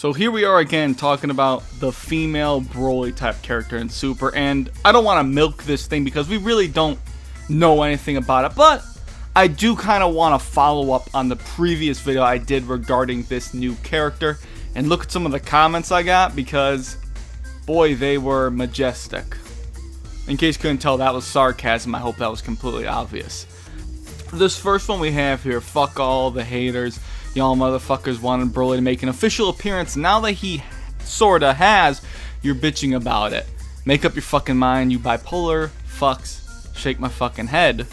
So here we are again talking about the female Broly type character in Super, and I don't want to milk this thing because we really don't know anything about it, but I do kind of want to follow up on the previous video I did regarding this new character and look at some of the comments I got because, boy, they were majestic. In case you couldn't tell, that was sarcasm. I hope that was completely obvious. This first one we have here, fuck all the haters. Y'all motherfuckers wanted Broly to make an official appearance. Now that he sorta has, you're bitching about it. Make up your fucking mind, you bipolar fucks. Shake my fucking head.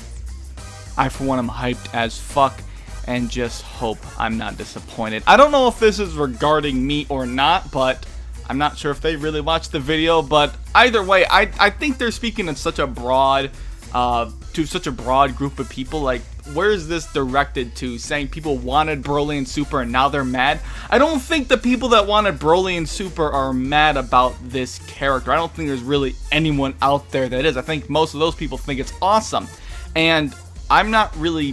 I, for one, am hyped as fuck and just hope I'm not disappointed. I don't know if this is regarding me or not, but I'm not sure if they really watched the video. But either way, I think they're speaking in such a broad, to such a broad group of people. Like, where is this directed to? Saying people wanted Broly and Super and now they're mad? I don't think the people that wanted Broly and Super are mad about this character. I don't think there's really anyone out there that is. I think most of those people think it's awesome. And I'm not really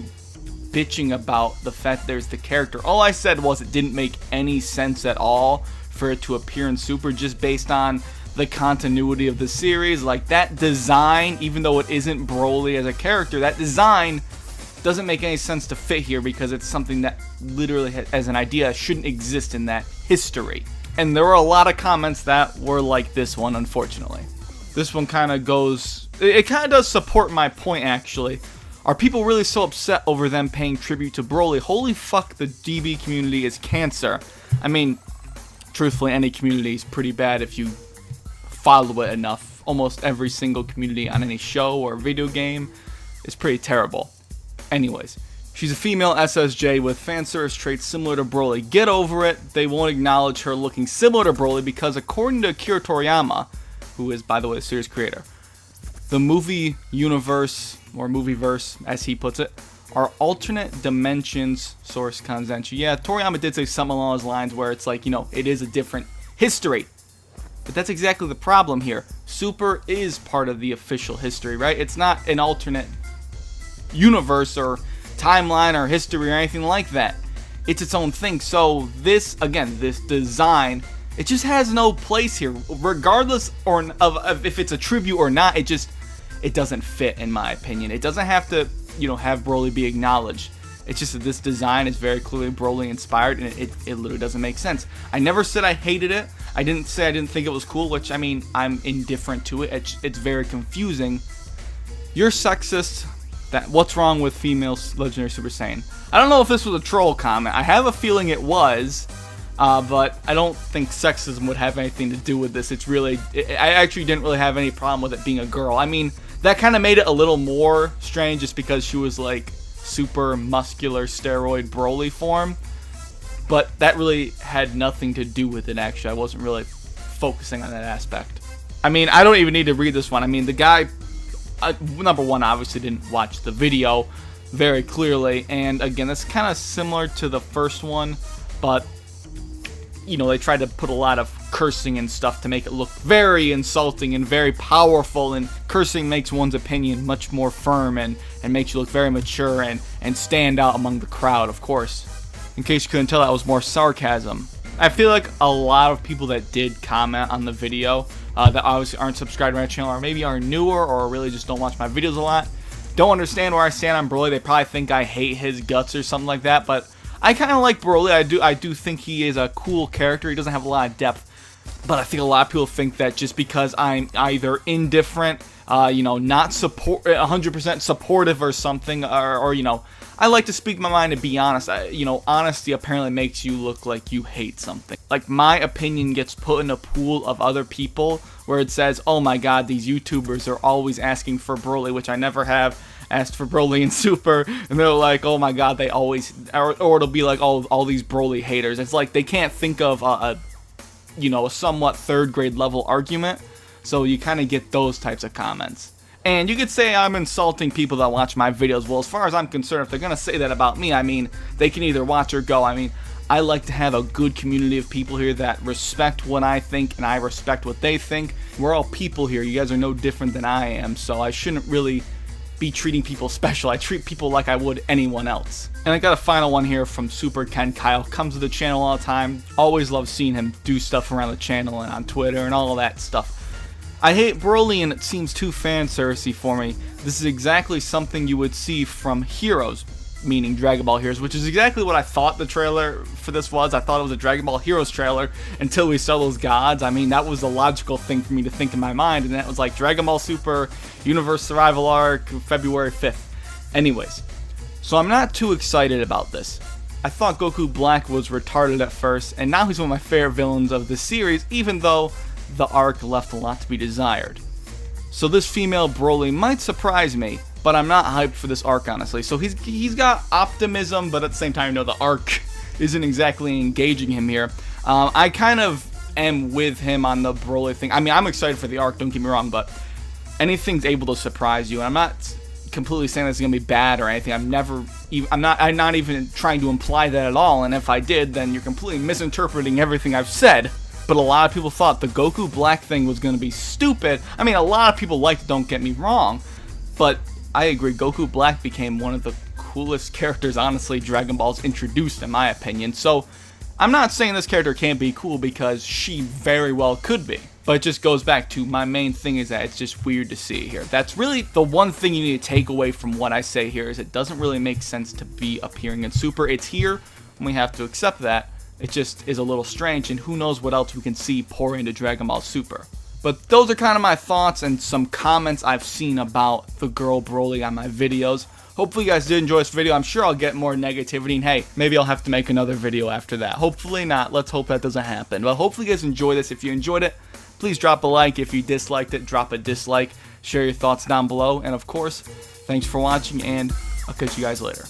bitching about the fact there's the character. All I said was it didn't make any sense at all for it to appear in Super just based on the continuity of the series. Like, that design, even though it isn't Broly as a character, that design doesn't make any sense to fit here because it's something that literally, as an idea, shouldn't exist in that history. And there were a lot of comments that were like this one, unfortunately. This one kind of goes, it kind of does support my point, actually. Are people really so upset over them paying tribute to Broly? Holy fuck, the DB community is cancer. I mean, truthfully, any community is pretty bad if you follow it enough. Almost every single community on any show or video game is pretty terrible. Anyways, she's a female SSJ with fan service traits similar to Broly. Get over it. They won't acknowledge her looking similar to Broly because according to Akira Toriyama, who is, by the way, the series creator, the movie universe, or movieverse, as he puts it, are alternate dimensions, source Kanzenshi. Yeah, Toriyama did say something along those lines where it's like, you know, it is a different history. But that's exactly the problem here. Super is part of the official history, right? It's not an alternate universe or timeline or history or anything like that. It's its own thing. So this, again, this design, it just has no place here. Regardless of if it's a tribute or not, it doesn't fit, in my opinion. It doesn't have to, you know, have Broly be acknowledged. It's just that this design is very clearly Broly inspired, and it literally doesn't make sense. I never said I hated it. I didn't say I didn't think it was cool, which, I mean, I'm indifferent to it. It's very confusing. You're sexist. What's wrong with female Legendary Super Saiyan? I don't know if this was a troll comment. I have a feeling it was, but I don't think sexism would have anything to do with this. I actually didn't really have any problem with it being a girl. I mean, that kind of made it a little more strange just because she was like super muscular steroid Broly form, but that really had nothing to do with it. Actually, I wasn't really focusing on that aspect. I mean, I don't even need to read this one. I mean, the guy, number one, obviously didn't watch the video very clearly, and again, that's kind of similar to the first one, but you know, they tried to put a lot of cursing and stuff to make it look very insulting and very powerful, and cursing makes one's opinion much more firm and makes you look very mature and stand out among the crowd, of course. In case you couldn't tell, that was more sarcasm. I feel like a lot of people that did comment on the video that obviously aren't subscribed to my channel, or maybe are newer, or really just don't watch my videos a lot, don't understand where I stand on Broly. They probably think I hate his guts or something like that, but I kind of like Broly. I do think he is a cool character. He doesn't have a lot of depth, but I think a lot of people think that just because I'm either indifferent, you know, not 100% supportive or something, or you know, I like to speak my mind and be honest. You know, honesty apparently makes you look like you hate something. Like, my opinion gets put in a pool of other people where it says, oh my god, these YouTubers are always asking for Broly, which I never have asked for Broly and Super, and they're like, oh my god, they always, or it'll be like, all these Broly haters. It's like they can't think of you know, a somewhat third grade level argument, so you kind of get those types of comments. And you could say I'm insulting people that watch my videos. Well, as far as I'm concerned, if they're gonna say that about me, I mean, they can either watch or go. I mean, I like to have a good community of people here that respect what I think, and I respect what they think. We're all people here. You guys are no different than I am, so I shouldn't really be treating people special. I treat people like I would anyone else. And I got a final one here from Super Ken Kyle. Comes to the channel all the time. Always love seeing him do stuff around the channel and on Twitter and all of that stuff. I hate Broly and it seems too fan servicey for me. This is exactly something you would see from Heroes, meaning Dragon Ball Heroes, which is exactly what I thought the trailer for this was. I thought it was a Dragon Ball Heroes trailer until we saw those gods. I mean, that was the logical thing for me to think in my mind, and that was like Dragon Ball Super Universe Survival Arc, February 5th. Anyways, so I'm not too excited about this. I thought Goku Black was retarded at first, and now he's one of my favorite villains of the series, even though the arc left a lot to be desired. So this female Broly might surprise me, but I'm not hyped for this arc, honestly. So he's got optimism, but at the same time, the arc isn't exactly engaging him here. I kind of am with him on the Broly thing. I mean, I'm excited for the arc, don't get me wrong, but anything's able to surprise you. And I'm not completely saying this is gonna be bad or anything. I'm not even trying to imply that at all. And if I did, then you're completely misinterpreting everything I've said. But a lot of people thought the Goku Black thing was going to be stupid. I mean, a lot of people liked it, don't get me wrong. But I agree, Goku Black became one of the coolest characters, honestly, Dragon Ball's introduced, in my opinion. So, I'm not saying this character can't be cool because she very well could be. But it just goes back to my main thing is that it's just weird to see here. That's really the one thing you need to take away from what I say here is it doesn't really make sense to be appearing in Super. It's here, and we have to accept that. It just is a little strange, and who knows what else we can see pour into Dragon Ball Super. But those are kind of my thoughts and some comments I've seen about the girl Broly on my videos. Hopefully you guys did enjoy this video. I'm sure I'll get more negativity, and hey, maybe I'll have to make another video after that. Hopefully not. Let's hope that doesn't happen. But hopefully you guys enjoy this. If you enjoyed it, please drop a like. If you disliked it, drop a dislike. Share your thoughts down below. And of course, thanks for watching, and I'll catch you guys later.